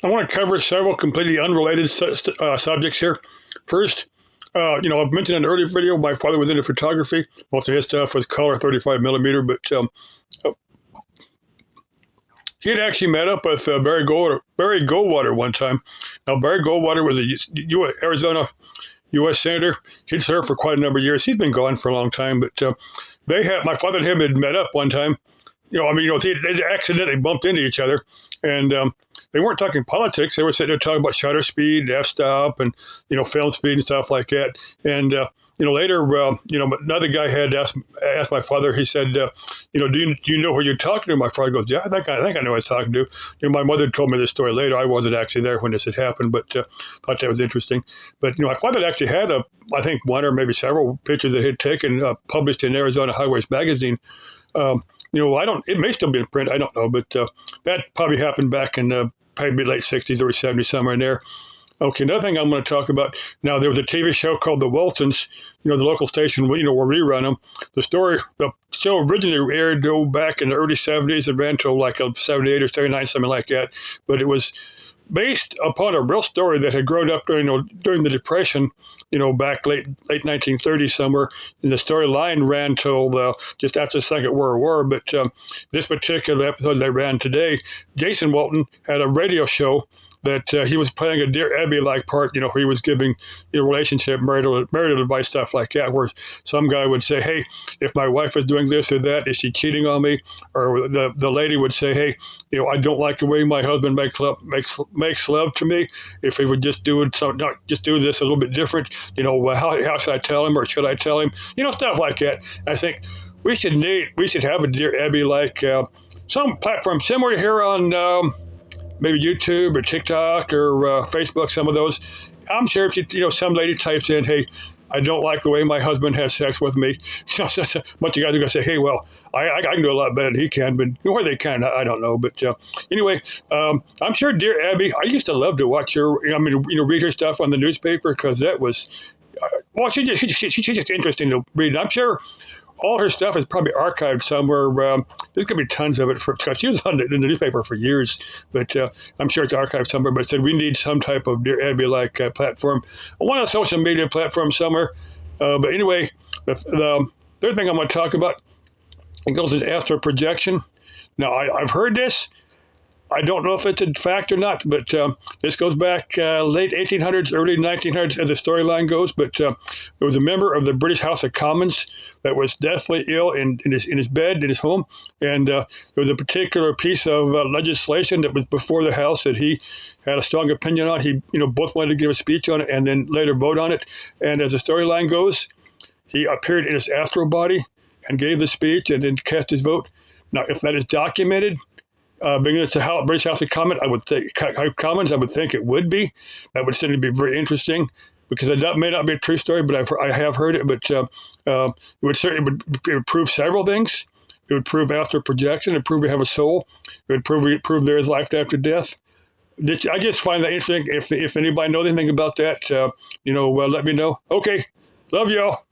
I want to cover several completely unrelated subjects here. First, I've mentioned in an earlier video, my father was into photography. Most of his stuff was color 35 millimeter, but he had actually met up with Barry Goldwater one time. Now, Barry Goldwater was a Arizona U.S. Senator. He'd served for quite a number of years. He's been gone for a long time, but my father and him had met up one time. They accidentally bumped into each other, and they weren't talking politics. They were sitting there talking about shutter speed, f-stop, and film speed and stuff like that. And later, another guy had asked my father. He said, "Do you know who you're talking to?" My father goes, "Yeah, I think I know who I was talking to." My mother told me this story later. I wasn't actually there when this had happened, but thought that was interesting. But my father actually had I think one or maybe several pictures that he'd taken published in Arizona Highways magazine. It may still be in print. I don't know, but that probably happened back in probably late 60s, early 70s, somewhere in there. Okay, another thing I'm going to talk about. Now, there was a TV show called The Waltons, the local station, will rerun them. The show originally aired back in the early 70s. It ran till like 78 or 79, something like that. But it was based upon a real story that had grown up during the Depression, back late 1930s somewhere. And the storyline ran till just after the Second World War. But this particular episode that ran today, Jason Walton had a radio show that he was playing a Dear Abby-like part, where he was giving relationship, marital advice, stuff like that, where some guy would say, "Hey, if my wife is doing this or that, is she cheating on me?" Or the lady would say, "Hey, I don't like the way my husband makes love to me. If he would just do this a little bit different, how should I tell him, or should I tell him?" Stuff like that. I think we should have a Dear Abby-like some platform similar here on maybe YouTube or TikTok or Facebook, some of those. I'm sure if some lady types in, "Hey, I don't like the way my husband has sex with me," a bunch of guys are going to say, "Hey, well, I can do a lot better than he can," but where they can, I don't know. But anyway, I'm sure Dear Abby, I used to love to watch her, read her stuff on the newspaper, because that was, she's just interesting to read. I'm sure all her stuff is probably archived somewhere. There's going to be tons of it because she was in the newspaper for years, but I'm sure it's archived somewhere. But said we need some type of Dear Abby-like platform. I want a social media platform somewhere. But anyway, the third thing I'm going to talk about, it goes into astral projection. Now, I've heard this. I don't know if it's a fact or not, but this goes back late 1800s, early 1900s, as the storyline goes. But there was a member of the British House of Commons that was deathly ill in his bed, in his home. And there was a particular piece of legislation that was before the House that he had a strong opinion on. He, both wanted to give a speech on it and then later vote on it. And as the storyline goes, he appeared in his astral body and gave the speech and then cast his vote. Now, if that is documented, being it's the British House of Commons, I would think it would be. That would certainly be very interesting, because that may not be a true story, but I have heard it. But it would certainly prove several things. It would prove astral projection. It would prove we have a soul. It would prove there is life after death. I just find that interesting. If anybody knows anything about that, let me know. Okay, love y'all.